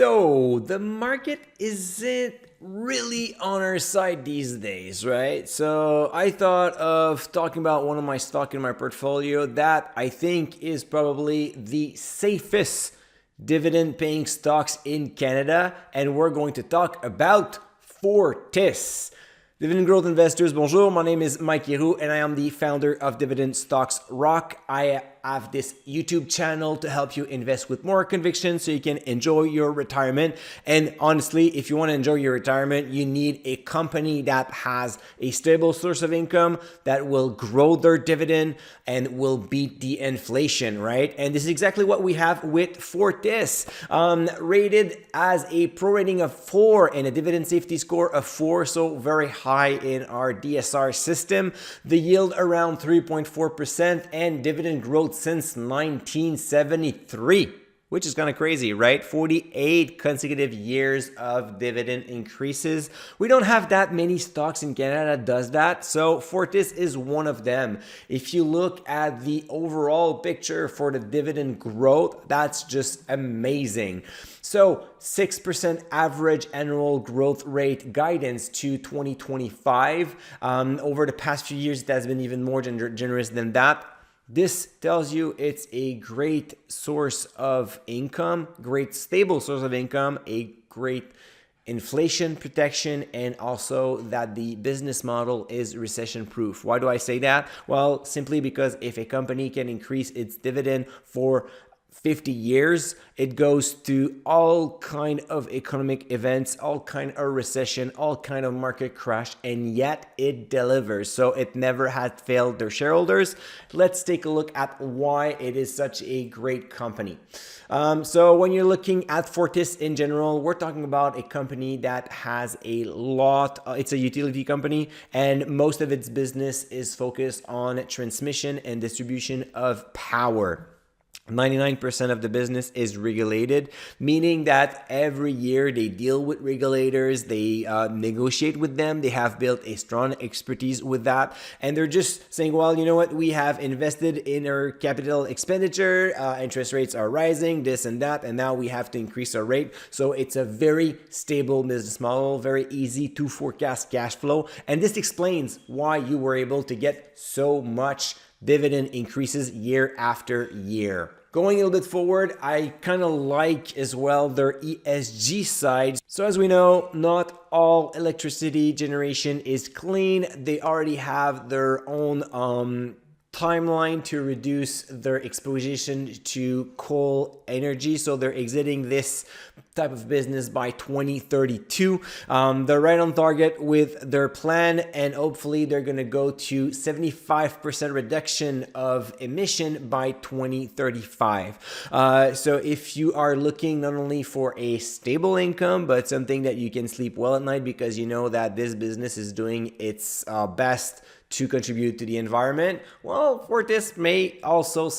So the market isn't really on our side these days, right? So I thought of talking about one of my stock in my portfolio that I think is probably the safest dividend paying stocks in Canada, and we're going to talk about Fortis. Dividend Growth Investors, bonjour. My name is Mike Yeru, and I am the founder of Dividend Stocks Rock. I have this YouTube channel to help you invest with more conviction so you can enjoy your retirement. And honestly, if you want to enjoy your retirement, you need a company that has a stable source of income that will grow their dividend and will beat the inflation, right? And this is exactly what we have with Fortis, rated as a pro rating of 4 and a dividend safety score of 4, so very high in our DSR system. The yield around 3.4% and dividend growth since 1973, which is kind of crazy, right? 48 consecutive years of dividend increases. We don't have that many stocks in Canada that does that, so Fortis is one of them. If you look at the overall picture for the dividend growth, that's just amazing. So 6% average annual growth rate guidance to 2025. Over the past few years, it has been even more generous than that. This tells you it's a great source of income, great stable source of income, a great inflation protection, and also that the business model is recession proof. Why do I say that? Well, simply because if a company can increase its dividend for 50 years, it goes to all kind of economic events, all kind of recession, all kind of market crash, and yet it delivers. So it never had failed their shareholders. Let's take a look at why it is such a great company. So when you're looking at Fortis in general, we're talking about a company that has a lot, it's a utility company, and most of its business is focused on transmission and distribution of power. 99% of the business is regulated, meaning that every year they deal with regulators, they negotiate with them, they have built a strong expertise with that, and they're just saying, well, you know what, we have invested in our capital expenditure, interest rates are rising, this and that, and now we have to increase our rate. So it's a very stable business model, very easy to forecast cash flow, and this explains why you were able to get so much dividend increases year after year. Going a little bit forward, I kind of like as well their ESG side. So as we know, not all electricity generation is clean. They already have their own timeline to reduce their exposition to coal energy. So they're exiting this type of business by 2032. They're right on target with their plan, and hopefully they're going to go to 75% reduction of emission by 2035. So if you are looking not only for a stable income, but something that you can sleep well at night because you know that this business is doing its best to contribute to the environment, well, Fortis may also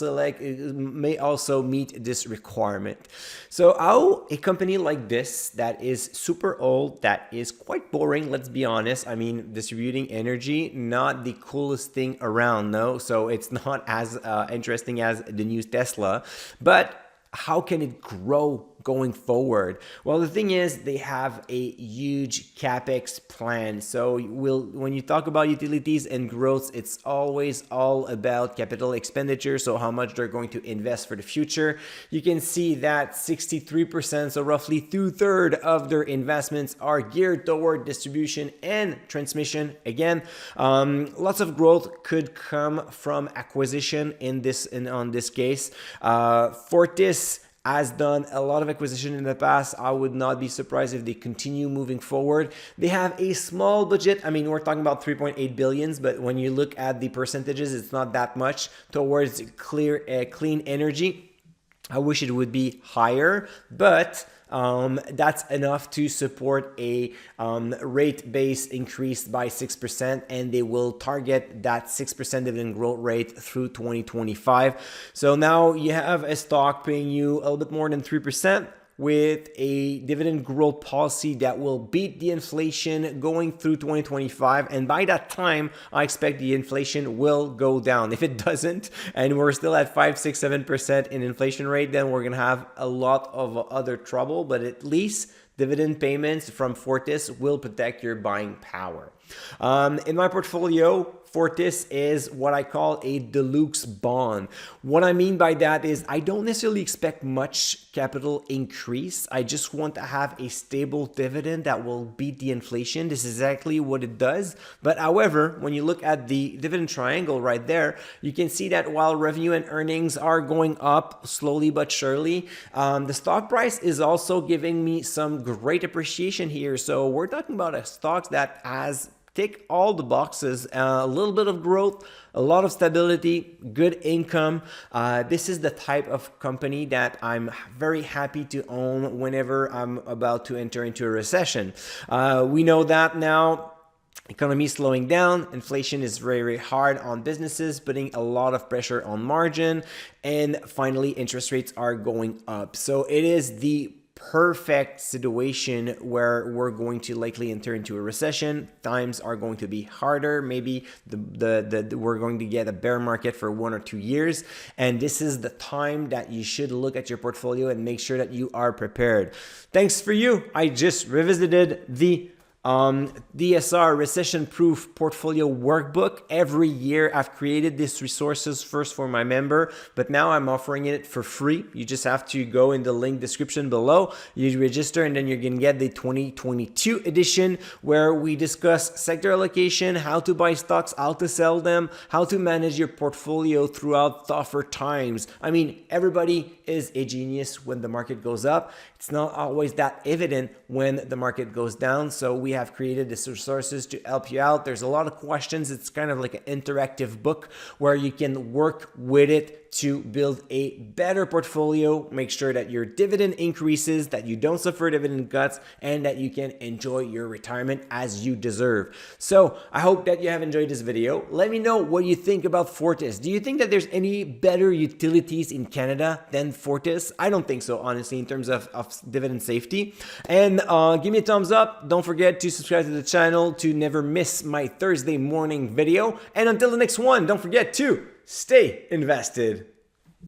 meet this requirement. So how a company like this that is super old, that is quite boring, let's be honest. I mean, distributing energy, not the coolest thing around, no? So it's not as interesting as the new Tesla, but how can it grow going forward? Well, the thing is, they have a huge capex plan. So when you talk about utilities and growth, it's always all about capital expenditure. So how much they're going to invest for the future. You can see that 63%, so roughly 2/3 of their investments are geared toward distribution and transmission. Again, lots of growth could come from acquisition on this case. Fortis has done a lot of acquisition in the past. I would not be surprised if they continue moving forward. They have a small budget. I mean, we're talking about 3.8 billions, but when you look at the percentages, it's not that much towards clean energy. I wish it would be higher, but that's enough to support a rate base increase by 6%, and they will target that 6% dividend growth rate through 2025. So now you have a stock paying you a little bit more than 3%. with a dividend growth policy that will beat the inflation going through 2025. And by that time, I expect the inflation will go down. If it doesn't, and we're still at 5, 6, 7% in inflation rate, then we're going to have a lot of other trouble. But at least dividend payments from Fortis will protect your buying power. In my portfolio, Fortis is what I call a deluxe bond. What I mean by that is I don't necessarily expect much capital increase. I just want to have a stable dividend that will beat the inflation. This is exactly what it does. But however, when you look at the dividend triangle right there, you can see that while revenue and earnings are going up slowly but surely, the stock price is also giving me some great appreciation here. So we're talking about a stock that has tick all the boxes, a little bit of growth, a lot of stability, good income. This is the type of company that I'm very happy to own whenever I'm about to enter into a recession. We know that now. Economy is slowing down, inflation is very, very hard on businesses, putting a lot of pressure on margin, and finally interest rates are going up. So it is the perfect situation where we're going to likely enter into a recession. Times are going to be harder. Maybe we're going to get a bear market for 1 or 2 years. And this is the time that you should look at your portfolio and make sure that you are prepared. Thanks for you. I just revisited the DSR Recession Proof Portfolio Workbook. Every year I've created these resources first for my member, but now I'm offering it for free. You just have to go in the link description below, you register, and then you're gonna get the 2022 edition where we discuss sector allocation, how to buy stocks, how to sell them, how to manage your portfolio throughout tougher times. I mean, everybody is a genius when the market goes up. It's not always that evident when the market goes down. So we have created these resources to help you out. There's a lot of questions. It's kind of like an interactive book where you can work with it to build a better portfolio, make sure that your dividend increases, that you don't suffer dividend cuts, and that you can enjoy your retirement as you deserve. So I hope that you have enjoyed this video. Let me know what you think about Fortis. Do you think that there's any better utilities in Canada than Fortis? I don't think so, honestly, in terms of dividend safety. And give me a thumbs up. Don't forget to subscribe to the channel to never miss my Thursday morning video. And until the next one, don't forget to stay invested.